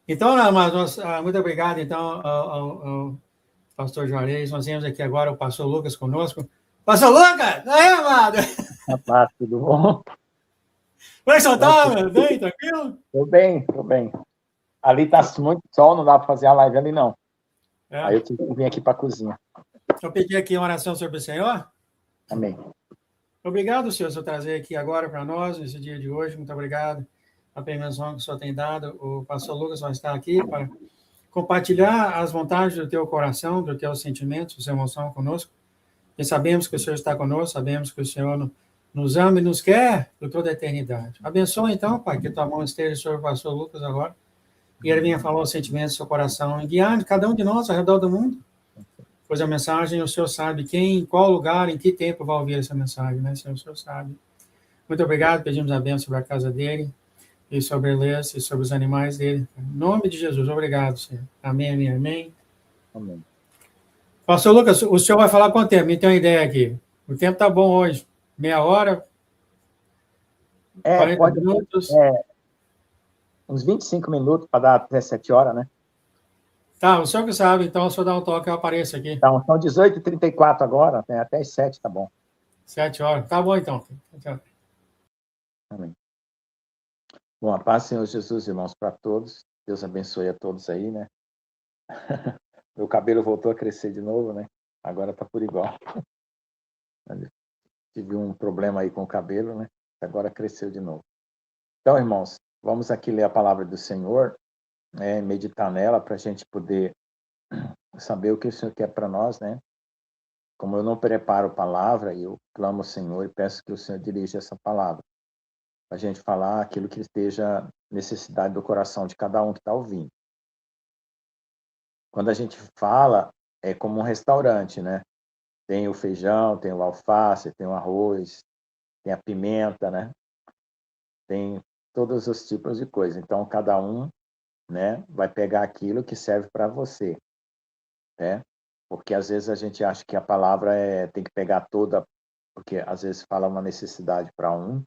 Então, mas muito obrigado, então, ao pastor Juarez. Nós temos aqui agora o pastor Lucas conosco. Pastor Lucas! Aí, amado! Rapaz, tudo bom? Como é que você tá, meu? Bem, tranquilo? Tô bem, tô bem. Ali tá muito sol, não dá para fazer a live ali, não. Aí eu tive que vir aqui para a cozinha. Eu pedi aqui uma oração sobre o Senhor. Amém. Obrigado, Senhor, por trazer aqui agora para nós, nesse dia de hoje. Muito obrigado pela permissão que o Senhor tem dado. O pastor Lucas vai estar aqui para compartilhar as vontades do teu coração, dos teus sentimentos, da sua emoção conosco. E sabemos que o Senhor está conosco, sabemos que o Senhor nos ama e nos quer por toda a eternidade. Abençoa, então, Pai, que tua mão esteja sobre o pastor Lucas agora, e ele venha falar os sentimentos do seu coração, e guiar cada um de nós ao redor do mundo, pois a mensagem, o Senhor sabe quem, em qual lugar, em que tempo vai ouvir essa mensagem, né, Senhor? O Senhor sabe. Muito obrigado, pedimos a bênção sobre a casa dele, e sobre a Elias, e sobre os animais dele. Em nome de Jesus, obrigado, Senhor. Amém, amém, amém. Amém. Pastor Lucas, o senhor vai falar quanto tempo? Me tem uma ideia aqui. O tempo está bom hoje. Meia hora? 40 Pode minutos? uns 25 minutos para dar até 7 horas, né? Tá, o senhor que sabe, então o senhor dá um toque, eu apareço aqui. Então, são 18h34 agora, né? Até as 7, tá bom. 7 horas. Tá bom, então. Amém. Bom, a paz, Senhor Jesus, irmãos, para todos. Deus abençoe a todos aí, né? Meu cabelo voltou a crescer de novo, né? Agora tá por igual. Tive um problema aí com o cabelo, né? Agora cresceu de novo. Então, irmãos, vamos aqui ler a palavra do Senhor, né? Meditar nela para a gente poder saber o que o Senhor quer para nós, né? Como eu não preparo palavra, eu clamo ao Senhor e peço que o Senhor dirija essa palavra. Para a gente falar aquilo que esteja necessidade do coração de cada um que está ouvindo. Quando a gente fala, é como um restaurante, né? Tem o feijão, tem o alface, tem o arroz, tem a pimenta, né? Tem todos os tipos de coisa. Então, cada um, né, vai pegar aquilo que serve para você, né? Porque às vezes a gente acha que a palavra tem que pegar toda, porque às vezes fala uma necessidade para um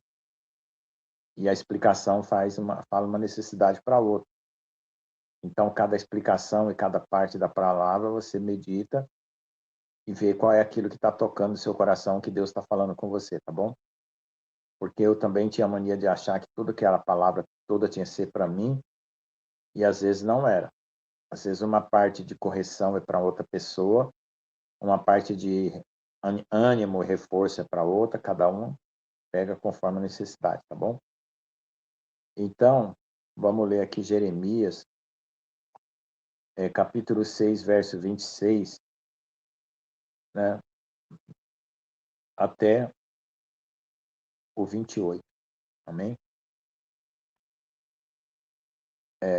e a explicação fala uma necessidade para outro. Então, cada explicação e cada parte da palavra você medita e vê qual é aquilo que está tocando no seu coração, que Deus está falando com você, tá bom? Porque eu também tinha a mania de achar que tudo aquela palavra toda tinha que ser para mim e às vezes não era. Às vezes uma parte de correção é para outra pessoa, uma parte de ânimo e reforço é para outra, cada um pega conforme a necessidade, tá bom? Então, vamos ler aqui Jeremias, capítulo 6, verso 26, né, até o 28, amém?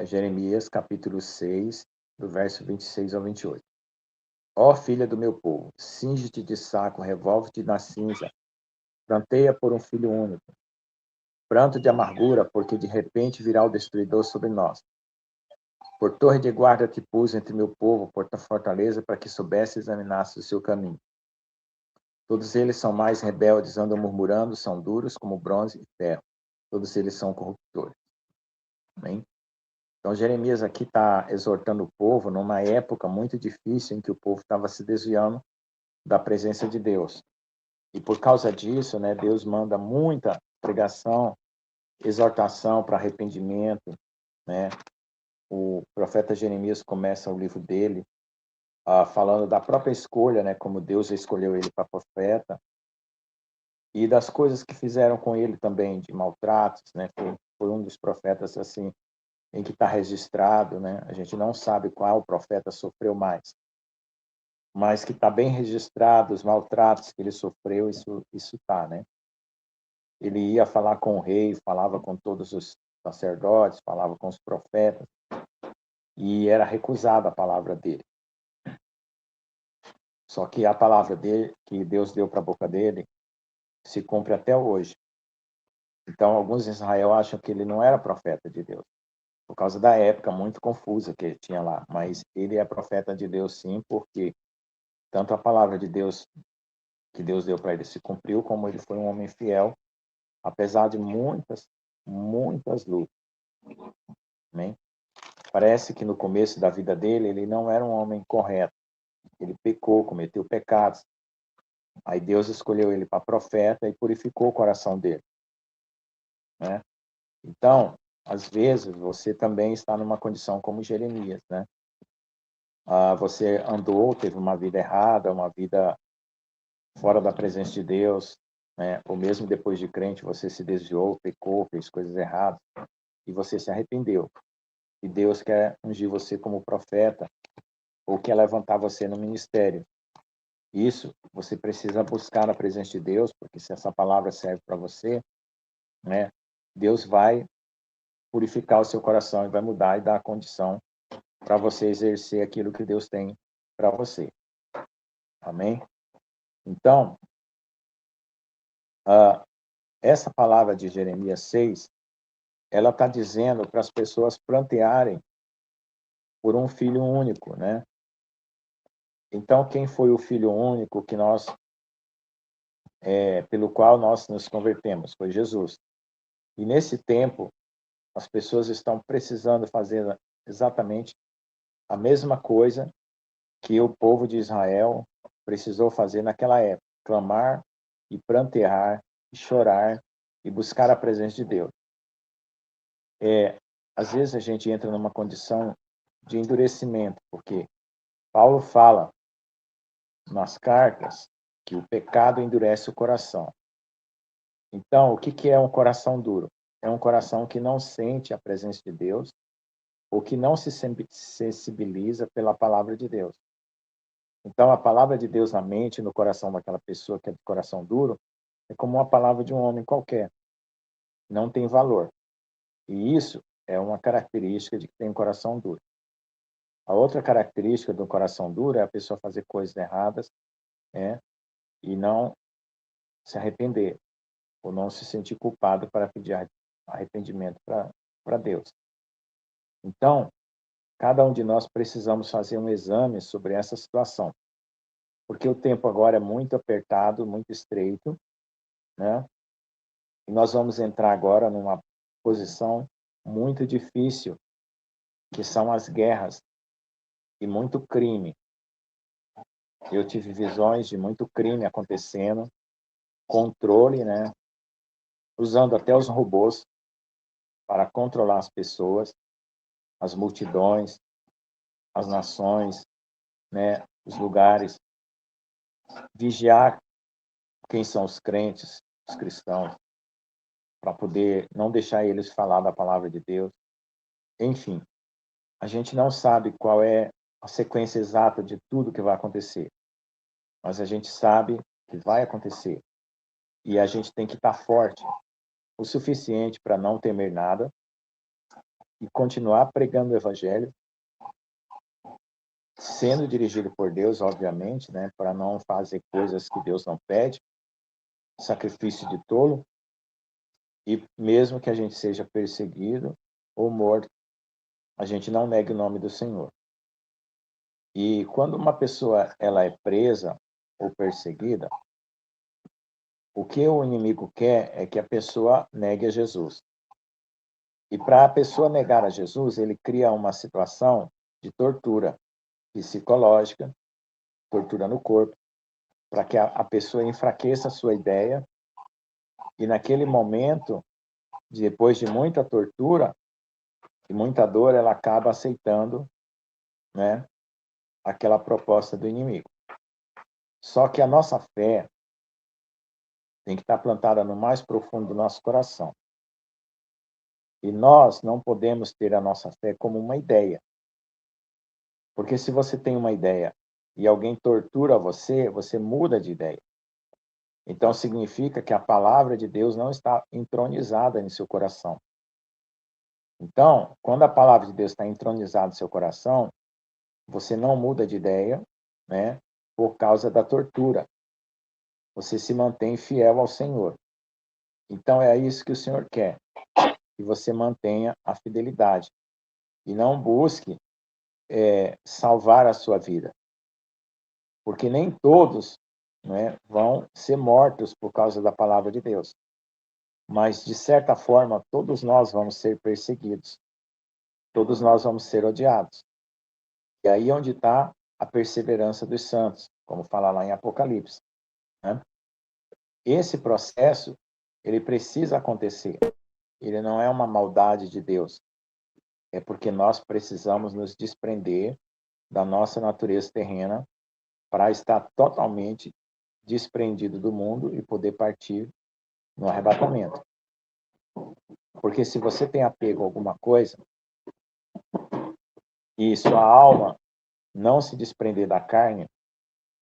Jeremias, capítulo 6, do verso 26 ao 28. Ó filha do meu povo, cinge-te de saco, revolve-te na cinza, pranteia por um filho único. Pranto de amargura, porque de repente virá o destruidor sobre nós. Por torre de guarda te pus entre meu povo, por tua fortaleza, para que soubesse e examinasse o seu caminho. Todos eles são mais rebeldes, andam murmurando, são duros como bronze e ferro. Todos eles são corruptores. Amém? Então, Jeremias aqui está exortando o povo numa época muito difícil em que o povo estava se desviando da presença de Deus. E por causa disso, né, Deus manda muita pregação, exortação para arrependimento, né? O profeta Jeremias começa o livro dele falando da própria escolha, né, como Deus escolheu ele para profeta, e das coisas que fizeram com ele também, de maltratos, né? Foi um dos profetas assim em que está registrado, né? A gente não sabe qual profeta sofreu mais, mas que está bem registrado os maltratos que ele sofreu, isso está, né? Ele ia falar com o rei, falava com todos os sacerdotes, falava com os profetas, e era recusada a palavra dele. Só que a palavra dele, que Deus deu para a boca dele, se cumpre até hoje. Então, alguns em Israel acham que ele não era profeta de Deus, por causa da época muito confusa que tinha lá. Mas ele é profeta de Deus, sim, porque tanto a palavra de Deus que Deus deu para ele se cumpriu, como ele foi um homem fiel, apesar de muitas lutas. Amém? Parece que no começo da vida dele, ele não era um homem correto. Ele pecou, cometeu pecados. Aí Deus escolheu ele para profeta e purificou o coração dele, né? Então, às vezes, você também está numa condição como Jeremias, né? Você andou, teve uma vida errada, uma vida fora da presença de Deus, né? Ou mesmo depois de crente, você se desviou, pecou, fez coisas erradas e você se arrependeu. E Deus quer ungir você como profeta ou quer levantar você no ministério. Isso, você precisa buscar a presença de Deus, porque se essa palavra serve para você, né? Deus vai purificar o seu coração e vai mudar e dar a condição para você exercer aquilo que Deus tem para você. Amém? Então, essa palavra de Jeremias 6, ela está dizendo para as pessoas plantearem por um filho único, né? Então, quem foi o filho único que pelo qual nós nos convertemos? Foi Jesus. E nesse tempo, as pessoas estão precisando fazer exatamente a mesma coisa que o povo de Israel precisou fazer naquela época: clamar e prantear, e chorar e buscar a presença de Deus. Às vezes a gente entra numa condição de endurecimento, porque Paulo fala nas cartas que o pecado endurece o coração. Então, o que é um coração duro? É um coração que não sente a presença de Deus ou que não se sensibiliza pela palavra de Deus. Então, a palavra de Deus na mente e no coração daquela pessoa que é de coração duro é como uma palavra de um homem qualquer. Não tem valor. E isso é uma característica de que tem um coração duro. A outra característica do coração duro é a pessoa fazer coisas erradas, né, e não se arrepender, ou não se sentir culpado para pedir arrependimento para Deus. Então, cada um de nós precisamos fazer um exame sobre essa situação, porque o tempo agora é muito apertado, muito estreito, né? E nós vamos entrar agora numa posição muito difícil, que são as guerras e muito crime. Eu tive visões de muito crime acontecendo, controle, né? Usando até os robôs para controlar as pessoas, as multidões, as nações, né? Os lugares, vigiar quem são os crentes, os cristãos, para poder não deixar eles falar da palavra de Deus. Enfim, a gente não sabe qual é a sequência exata de tudo que vai acontecer, mas a gente sabe que vai acontecer. E a gente tem que estar forte o suficiente para não temer nada e continuar pregando o evangelho, sendo dirigido por Deus, obviamente, né, para não fazer coisas que Deus não pede, sacrifício de tolo, e mesmo que a gente seja perseguido ou morto, a gente não negue o nome do Senhor. E quando uma pessoa ela é presa ou perseguida, o que o inimigo quer é que a pessoa negue a Jesus. E para a pessoa negar a Jesus, ele cria uma situação de tortura psicológica, tortura no corpo, para que a pessoa enfraqueça a sua ideia e naquele momento, depois de muita tortura e muita dor, ela acaba aceitando, né, aquela proposta do inimigo. Só que a nossa fé tem que estar plantada no mais profundo do nosso coração. E nós não podemos ter a nossa fé como uma ideia. Porque se você tem uma ideia e alguém tortura você, você muda de ideia. Então significa que a palavra de Deus não está entronizada em seu coração. Então, quando a palavra de Deus está entronizada no seu coração, você não muda de ideia, né, por causa da tortura. Você se mantém fiel ao Senhor. Então é isso que o Senhor quer, que você mantenha a fidelidade e não busque salvar a sua vida, porque nem todos, né, vão ser mortos por causa da palavra de Deus, mas de certa forma todos nós vamos ser perseguidos. todos nós vamos ser odiados. E aí é onde está a perseverança dos santos, como fala lá em Apocalipse, né? Esse processo, ele precisa acontecer. Ele não é uma maldade de Deus. É porque nós precisamos nos desprender da nossa natureza terrena para estar totalmente desprendido do mundo e poder partir no arrebatamento. Porque se você tem apego a alguma coisa e sua alma não se desprender da carne,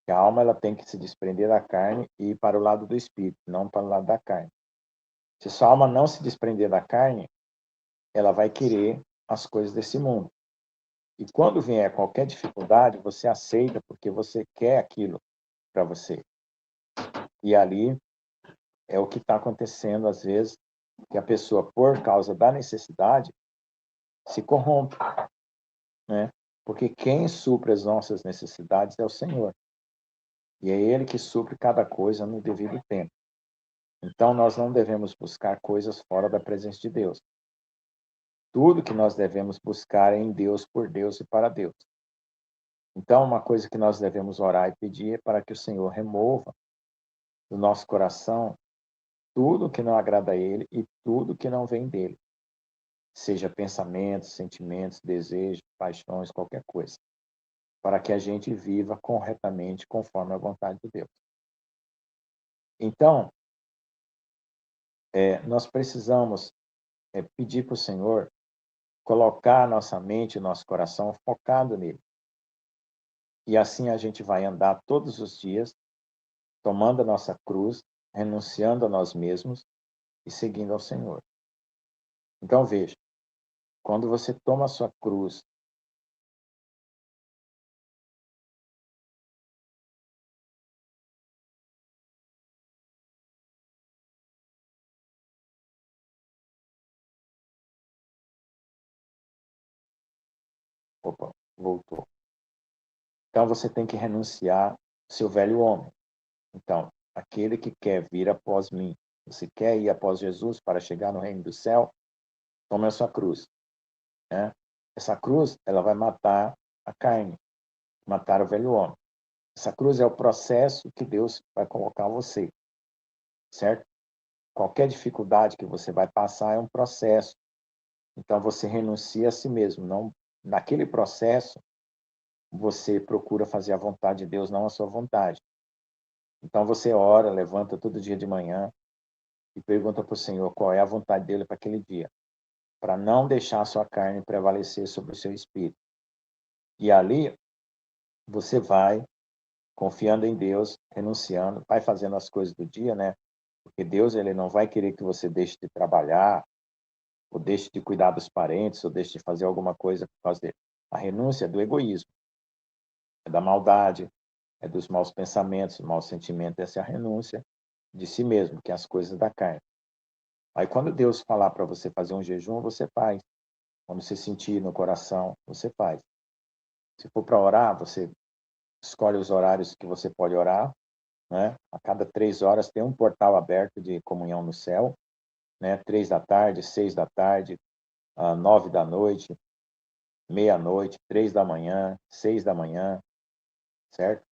a alma ela tem que se desprender da carne e ir para o lado do espírito, não para o lado da carne. Se sua alma não se desprender da carne, ela vai querer as coisas desse mundo. E quando vier qualquer dificuldade, você aceita porque você quer aquilo para você. E ali é o que está acontecendo às vezes, que a pessoa, por causa da necessidade, se corrompe, né? Porque quem supre as nossas necessidades é o Senhor. E é Ele que supre cada coisa no devido tempo. Então, nós não devemos buscar coisas fora da presença de Deus. Tudo que nós devemos buscar é em Deus, por Deus e para Deus. Então, uma coisa que nós devemos orar e pedir é para que o Senhor remova do nosso coração tudo que não agrada a Ele e tudo que não vem dele. Seja pensamentos, sentimentos, desejos, paixões, qualquer coisa. Para que a gente viva corretamente conforme a vontade de Deus. Então, nós precisamos pedir para o Senhor colocar a nossa mente, o nosso coração focado nele. E assim a gente vai andar todos os dias, tomando a nossa cruz, renunciando a nós mesmos e seguindo ao Senhor. Então veja, quando você toma a sua cruz, opa, voltou. Então você tem que renunciar ao seu velho homem. Então, aquele que quer vir após mim, você quer ir após Jesus para chegar no reino do céu, tome a sua cruz, né? Essa cruz, ela vai matar a carne, matar o velho homem. Essa cruz é o processo que Deus vai colocar você, certo? Qualquer dificuldade que você vai passar é um processo. Então você renuncia a si mesmo. Não, naquele processo, você procura fazer a vontade de Deus, não a sua vontade. Então você ora, levanta todo dia de manhã e pergunta para o Senhor qual é a vontade dele para aquele dia, para não deixar a sua carne prevalecer sobre o seu espírito. E ali você vai confiando em Deus, renunciando, vai fazendo as coisas do dia, né? Porque Deus, ele não vai querer que você deixe de trabalhar, ou deixe de cuidar dos parentes, ou deixe de fazer alguma coisa por causa dele. A renúncia é do egoísmo, é da maldade, é dos maus pensamentos, o mau sentimento, essa é a renúncia de si mesmo, que é as coisas da carne. Aí quando Deus falar para você fazer um jejum, você faz. Quando você sentir no coração, você faz. Se for para orar, você escolhe os horários que você pode orar, né? A cada 3 horas tem um portal aberto de comunhão no céu, né? 3 da tarde, 6 da tarde, 9 da noite, meia-noite, 3 da manhã, 6 da manhã, certo?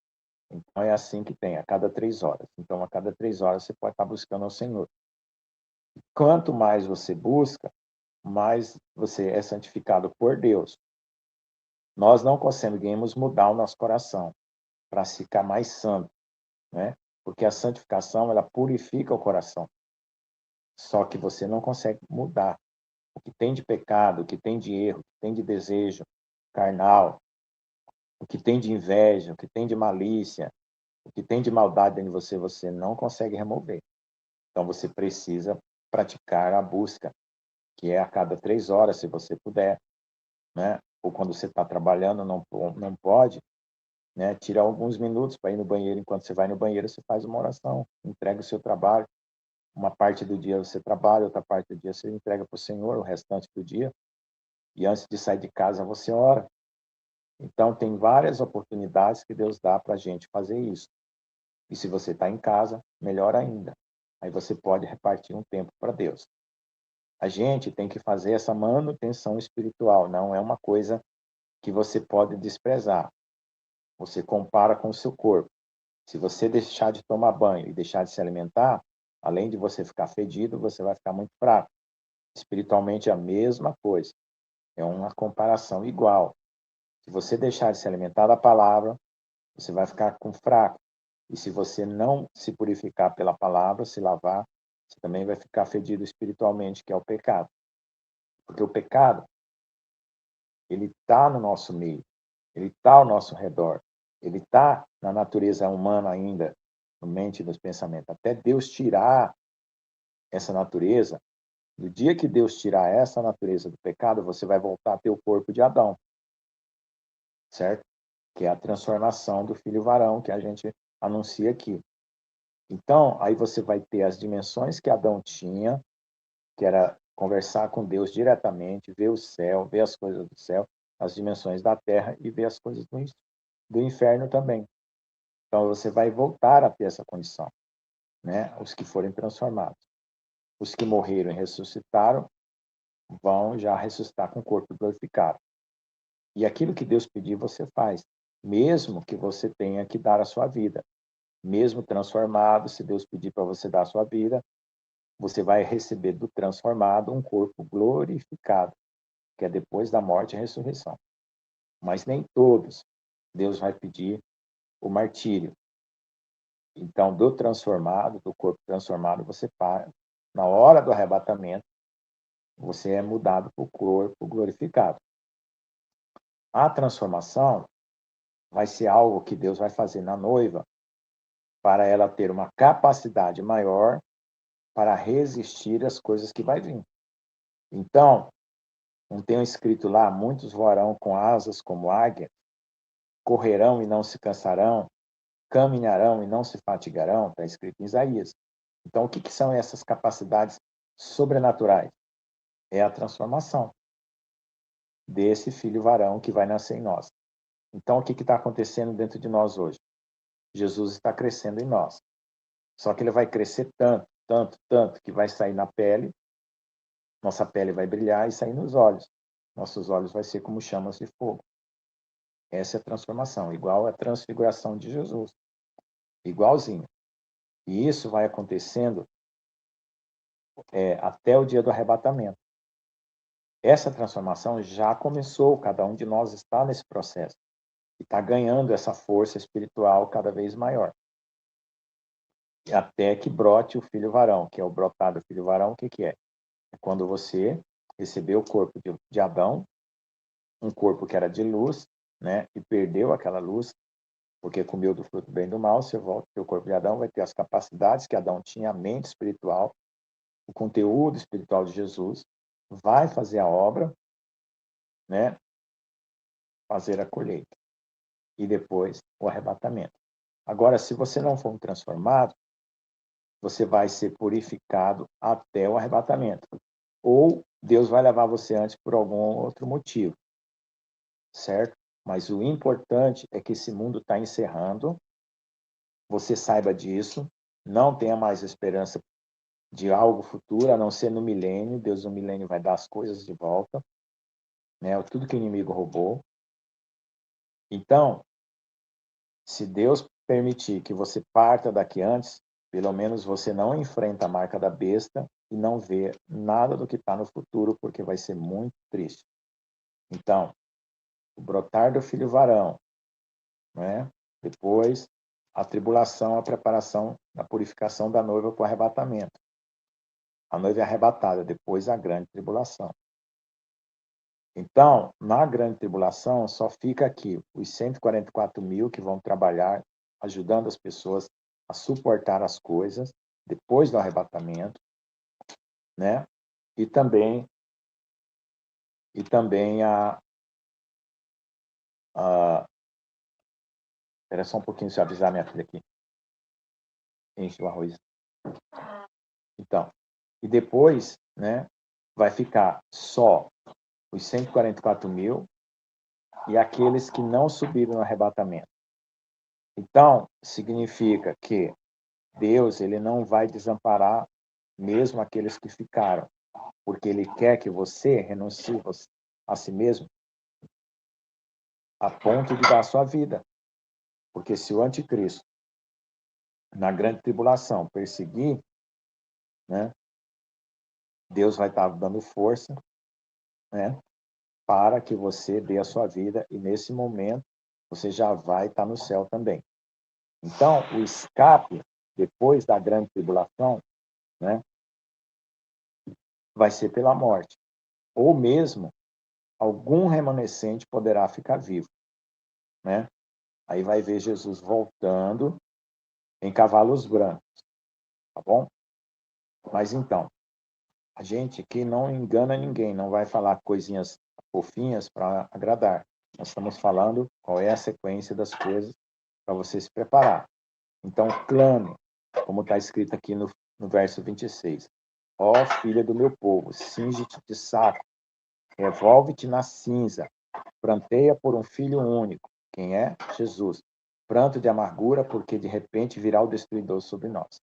Então é assim que tem, a cada 3 horas. Então, a cada 3 horas você pode estar buscando ao Senhor. Quanto mais você busca, mais você é santificado por Deus. Nós não conseguimos mudar o nosso coração para ficar mais santo, né? Porque a santificação, ela purifica o coração. Só que você não consegue mudar o que tem de pecado, o que tem de erro, o que tem de desejo carnal, o que tem de inveja, o que tem de malícia, o que tem de maldade dentro de você, você não consegue remover. Então você precisa praticar a busca, que é a cada 3 horas, se você puder, né? Ou quando você está trabalhando, não pode, né? Tira alguns minutos para ir no banheiro. Enquanto você vai no banheiro, você faz uma oração, entrega o seu trabalho. Uma parte do dia você trabalha, outra parte do dia você entrega para o Senhor, o restante do dia. E antes de sair de casa, você ora. Então, tem várias oportunidades que Deus dá para a gente fazer isso. E se você está em casa, melhor ainda. Aí você pode repartir um tempo para Deus. A gente tem que fazer essa manutenção espiritual, não é uma coisa que você pode desprezar. Você compara com o seu corpo. Se você deixar de tomar banho e deixar de se alimentar, além de você ficar fedido, você vai ficar muito fraco. Espiritualmente é a mesma coisa. É uma comparação igual. Se você deixar de se alimentar da palavra, você vai ficar com fraco. E se você não se purificar pela palavra, se lavar, você também vai ficar fedido espiritualmente, que é o pecado. Porque o pecado, ele está no nosso meio, ele está ao nosso redor, ele está na natureza humana ainda, no mente e nos pensamentos. Até Deus tirar essa natureza, no dia que Deus tirar essa natureza do pecado, você vai voltar a ter o corpo de Adão, certo? Que é a transformação do filho varão que a gente anuncia aqui. Então, aí você vai ter as dimensões que Adão tinha, que era conversar com Deus diretamente, ver o céu, ver as coisas do céu, as dimensões da terra e ver as coisas do inferno também. Então, você vai voltar a ter essa condição, né? Os que forem transformados. Os que morreram e ressuscitaram vão já ressuscitar com o corpo glorificado. E aquilo que Deus pedir, você faz, mesmo que você tenha que dar a sua vida. Mesmo transformado, se Deus pedir para você dar a sua vida, você vai receber do transformado um corpo glorificado, que é depois da morte e a ressurreição. Mas nem todos Deus vai pedir o martírio. Então, do transformado, do corpo transformado, você para. Na hora do arrebatamento, você é mudado para o corpo glorificado. A transformação vai ser algo que Deus vai fazer na noiva para ela ter uma capacidade maior para resistir às coisas que vai vir. Então, não tem escrito lá, muitos voarão com asas como águia, correrão e não se cansarão, caminharão e não se fatigarão, está escrito em Isaías. Então, o que são essas capacidades sobrenaturais? É a transformação desse filho varão que vai nascer em nós. Então, o que está acontecendo dentro de nós hoje? Jesus está crescendo em nós. Só que ele vai crescer tanto, tanto, tanto, que vai sair na pele, nossa pele vai brilhar e sair nos olhos. Nossos olhos vai ser como chamas de fogo. Essa é a transformação, igual a transfiguração de Jesus. Igualzinho. E isso vai acontecendo até o dia do arrebatamento. Essa transformação já começou, cada um de nós está nesse processo. E está ganhando essa força espiritual cada vez maior. E até que brote o filho varão, que é o brotar do filho varão, o que é? É quando você recebeu o corpo de Adão, um corpo que era de luz, né, e perdeu aquela luz, porque comeu do fruto do bem e do mal, você volta, o corpo de Adão vai ter as capacidades que Adão tinha, a mente espiritual, o conteúdo espiritual de Jesus, vai fazer a obra, né, fazer a colheita, e depois o arrebatamento. Agora, se você não for transformado, você vai ser purificado até o arrebatamento. Ou Deus vai levar você antes por algum outro motivo, certo? Mas o importante é que esse mundo está encerrando, você saiba disso, não tenha mais esperança de algo futuro, a não ser no milênio. Deus no milênio vai dar as coisas de volta, né? Tudo que o inimigo roubou. Então, se Deus permitir que você parta daqui antes, pelo menos você não enfrenta a marca da besta e não vê nada do que está no futuro, porque vai ser muito triste. Então, o brotar do filho varão, né? Depois, a tribulação, a preparação, a purificação da noiva para o arrebatamento. A noiva é arrebatada, depois a grande tribulação. Então, na grande tribulação, só fica aqui os 144 mil que vão trabalhar, ajudando as pessoas a suportar as coisas depois do arrebatamento, né? E também espera só um pouquinho, se eu avisar minha filha aqui. Enche o arroz. Então, e depois, né, vai ficar só os 144 mil e aqueles que não subiram no arrebatamento. Então, significa que Deus, ele não vai desamparar mesmo aqueles que ficaram. porque ele quer que você renuncie a si mesmo a ponto de dar a sua vida. Porque se o anticristo, na grande tribulação, perseguir, né, Deus vai estar dando força, né, para que você dê a sua vida, e nesse momento você já vai estar no céu também. Então, o escape, depois da grande tribulação, né, vai ser pela morte. Ou mesmo, algum remanescente poderá ficar vivo, né? Aí vai ver Jesus voltando em cavalos brancos, tá bom? Mas então, a gente aqui não engana ninguém, não vai falar coisinhas fofinhas para agradar. Nós estamos falando qual é a sequência das coisas para você se preparar. Então, clame, como está escrito aqui no verso 26. Ó filha do meu povo, cinge-te de saco, revolve-te na cinza, pranteia por um filho único. Quem é? Jesus. Pranto de amargura, porque de repente virá o destruidor sobre nós.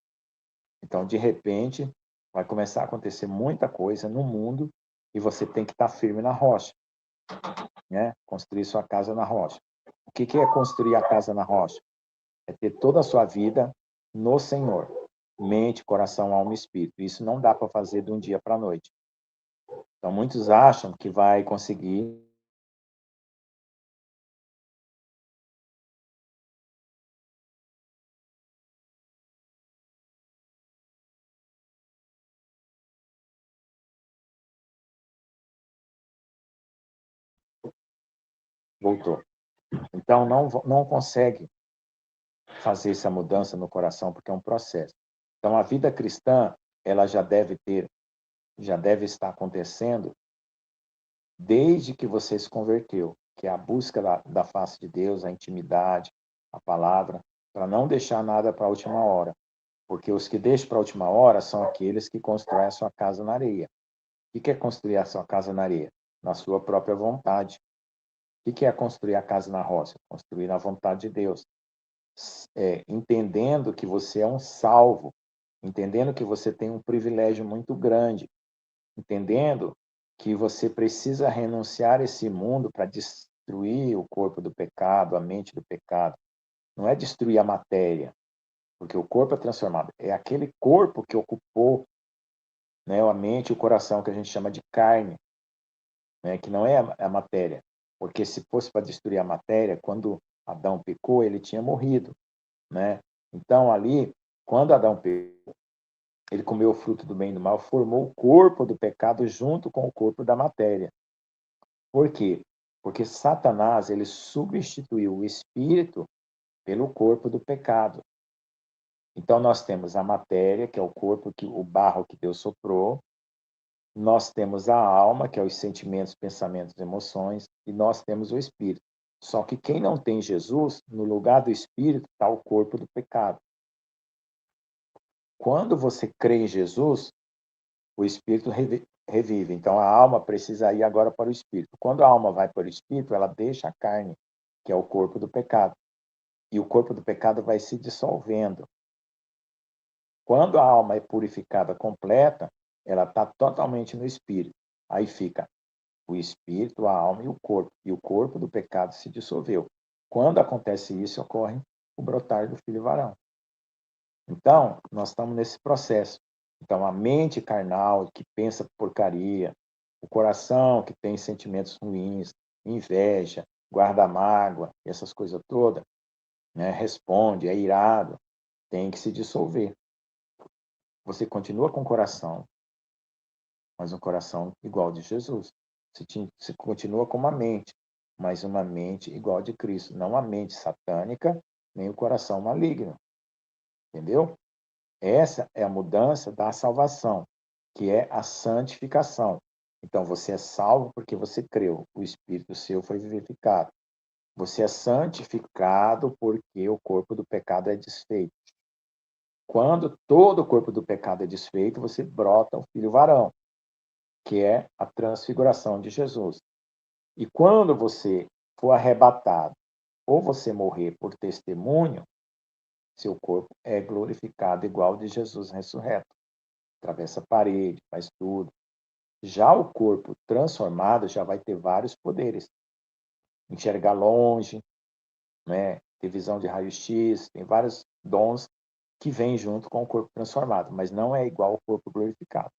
Então, de repente, vai começar a acontecer muita coisa no mundo e você tem que estar firme na rocha, né? Construir sua casa na rocha. O que é construir a casa na rocha? É ter toda a sua vida no Senhor. Mente, coração, alma e espírito. Isso não dá para fazer de um dia para a noite. Então, muitos acham que vai conseguir. Voltou. Então, não consegue fazer essa mudança no coração, porque é um processo. Então, a vida cristã, ela já deve estar acontecendo desde que você se converteu, que é a busca da face de Deus, a intimidade, a palavra, para não deixar nada para a última hora. Porque os que deixam para a última hora são aqueles que constroem a sua casa na areia. O que é construir a sua casa na areia? Na sua própria vontade. O que é construir a casa na rocha? Construir na vontade de Deus. Entendendo que você é um salvo, entendendo que você tem um privilégio muito grande, entendendo que você precisa renunciar a esse mundo para destruir o corpo do pecado, a mente do pecado. Não é destruir a matéria, porque o corpo é transformado. É aquele corpo que ocupou, né, a mente e o coração, que a gente chama de carne, né, que não é a matéria. Porque se fosse para destruir a matéria, quando Adão pecou, ele tinha morrido, né? Então, ali, quando Adão pecou, ele comeu o fruto do bem e do mal, formou o corpo do pecado junto com o corpo da matéria. Por quê? Porque Satanás, ele substituiu o espírito pelo corpo do pecado. Então, nós temos a matéria, que é o corpo, o barro que Deus soprou. Nós temos a alma, que é os sentimentos, pensamentos, emoções. E nós temos o espírito. Só que quem não tem Jesus, no lugar do espírito, está o corpo do pecado. Quando você crê em Jesus, o espírito revive. Então, a alma precisa ir agora para o espírito. Quando a alma vai para o espírito, ela deixa a carne, que é o corpo do pecado. E o corpo do pecado vai se dissolvendo. Quando a alma é purificada completa, ela está totalmente no espírito. Aí fica o espírito, a alma e o corpo. E o corpo do pecado se dissolveu. Quando acontece isso, ocorre o brotar do filho varão. Então, nós estamos nesse processo. Então, a mente carnal, que pensa porcaria, o coração que tem sentimentos ruins, inveja, guarda mágoa, essas coisas todas, né, responde, é irado, tem que se dissolver. Você continua com o coração, mas um coração igual de Jesus. Você continua com uma mente, mas uma mente igual de Cristo. Não a mente satânica, nem o coração maligno. Entendeu? Essa é a mudança da salvação, que é a santificação. Então, você é salvo porque você creu. O Espírito seu foi vivificado. Você é santificado porque o corpo do pecado é desfeito. Quando todo o corpo do pecado é desfeito, você brota o filho varão, que é a transfiguração de Jesus. E quando você for arrebatado ou você morrer por testemunho, seu corpo é glorificado igual de Jesus ressurreto. Atravessa a parede, faz tudo. Já o corpo transformado já vai ter vários poderes. Enxergar longe, né? Ter visão de raio-x, tem vários dons que vêm junto com o corpo transformado, mas não é igual ao corpo glorificado.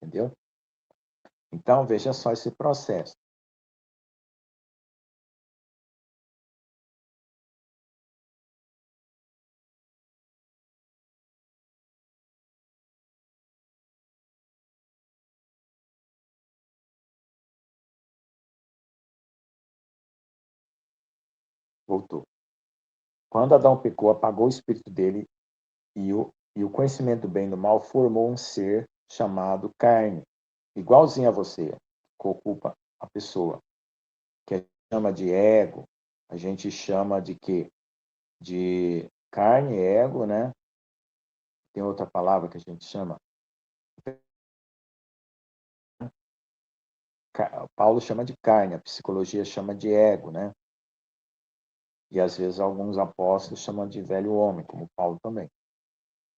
Entendeu? Então, veja só esse processo. Voltou. Quando Adão pecou, apagou o espírito dele e o conhecimento do bem e do mal formou um ser chamado carne, igualzinho a você, que ocupa a pessoa, que a gente chama de ego, a gente chama de quê? De carne, ego, né? Tem outra palavra que a gente chama. Paulo chama de carne, a psicologia chama de ego, né? E às vezes alguns apóstolos chamam de velho homem, como Paulo também.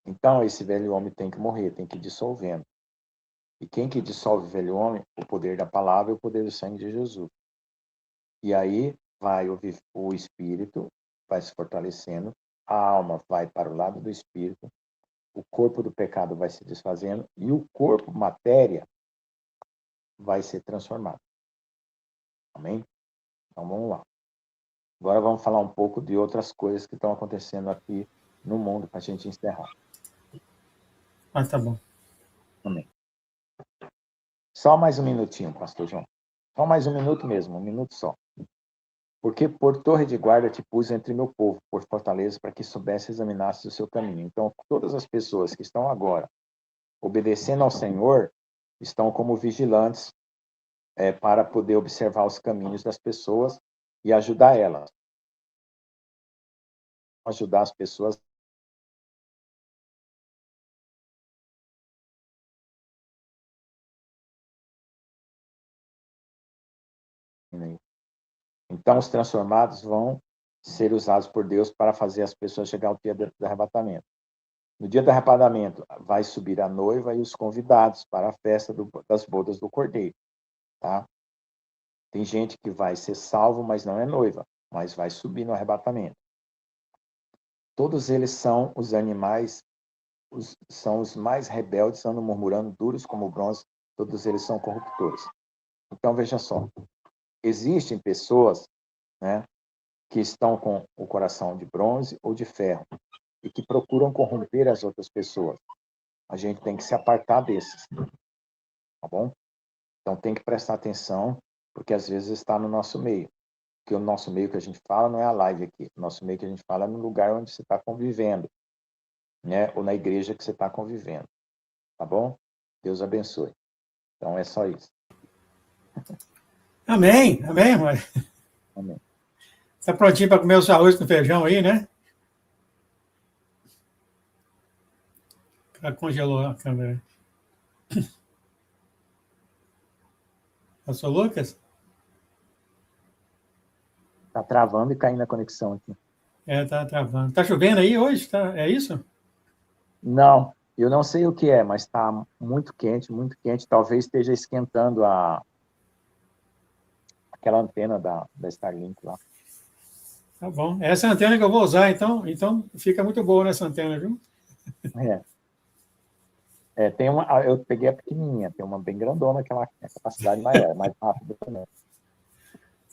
Então, esse velho homem tem que morrer, tem que ir dissolvendo. E quem que dissolve o velho homem? O poder da palavra e o poder do sangue de Jesus. E aí vai o espírito, vai se fortalecendo, a alma vai para o lado do espírito, o corpo do pecado vai se desfazendo e o corpo, matéria, vai ser transformado. Amém? Então vamos lá. Agora vamos falar um pouco de outras coisas que estão acontecendo aqui no mundo para a gente encerrar. Ah, tá bom. Amém. Só mais um minutinho, pastor João. Só mais um minuto mesmo, um minuto só. Porque por torre de guarda te pus entre meu povo, por fortaleza, para que soubesse examinar o seu caminho. Então, todas as pessoas que estão agora obedecendo ao Senhor estão como vigilantes para poder observar os caminhos das pessoas e ajudar elas. Ajudar as pessoas. Então, os transformados vão ser usados por Deus para fazer as pessoas chegar ao dia do arrebatamento. No dia do arrebatamento, vai subir a noiva e os convidados para a festa das bodas do Cordeiro. Tá? Tem gente que vai ser salvo, mas não é noiva, mas vai subir no arrebatamento. Todos eles são os animais, são os mais rebeldes, andam murmurando, duros como bronze, todos eles são corruptores. Então, veja só, existem pessoas, né, que estão com o coração de bronze ou de ferro e que procuram corromper as outras pessoas. A gente tem que se apartar desses, tá bom? Então, tem que prestar atenção, porque às vezes está no nosso meio. Porque o nosso meio que a gente fala não é a live aqui. O nosso meio que a gente fala é no lugar onde você está convivendo, né? Ou na igreja que você está convivendo. Tá bom? Deus abençoe. Então, é só isso. Amém, amém, mãe. Amém. Está prontinho para comer o arroz com feijão aí, né? Já congelou a câmera. Pastor Lucas? Tá travando e caindo a conexão aqui. Tá travando. Tá chovendo aí hoje? Tá, é isso? Não, eu não sei o que é, mas está muito quente, muito quente. Talvez esteja esquentando aquela antena da Starlink lá. Tá bom. Essa é a antena que eu vou usar, então fica muito boa nessa antena, viu? Eu peguei a pequenininha, tem uma bem grandona, que ela tem capacidade maior, é mais rápida também.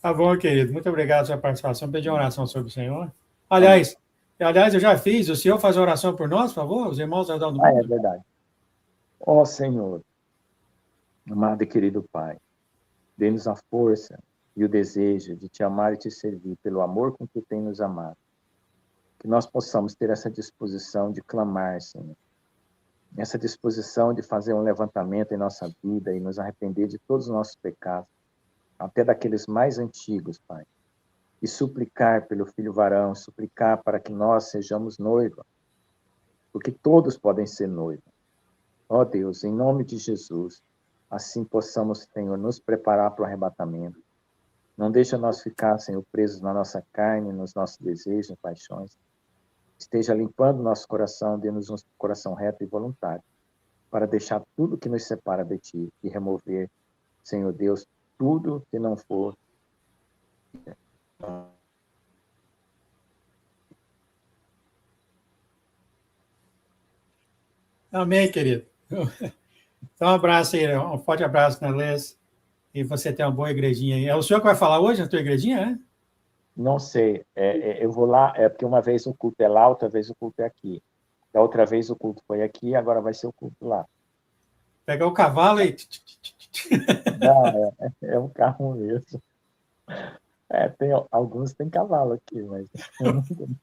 Tá bom, querido. Muito obrigado pela sua participação. Pedir uma oração sobre o Senhor. Aliás, eu já fiz. O senhor faz a oração por nós, por favor? Os irmãos da do mundo? É verdade. Ó Senhor, amado e querido Pai, dê-nos a força e o desejo de te amar e te servir pelo amor com que tem nos amado. Que nós possamos ter essa disposição de clamar, Senhor. Essa disposição de fazer um levantamento em nossa vida e nos arrepender de todos os nossos pecados, até daqueles mais antigos, Pai. E suplicar pelo filho varão, suplicar para que nós sejamos noiva, porque todos podem ser noiva. Ó Deus, em nome de Jesus, assim possamos, Senhor, nos preparar para o arrebatamento. Não deixa nós ficar, Senhor, presos na nossa carne, nos nossos desejos, paixões. Esteja limpando nosso coração, dê-nos um coração reto e voluntário. para deixar tudo que nos separa de ti e remover, Senhor Deus, tudo que não for. Amém, querido. Então, um abraço aí, um forte abraço na Les. E você tem uma boa igrejinha aí. É o senhor que vai falar hoje na tua igrejinha, né? Não sei, eu vou lá, porque uma vez o culto é lá, outra vez o culto é aqui. Da outra vez o culto foi aqui, agora vai ser o culto lá. Pegar o cavalo e... Não, é um carro mesmo. Tem, alguns têm cavalo aqui, mas eu não tenho.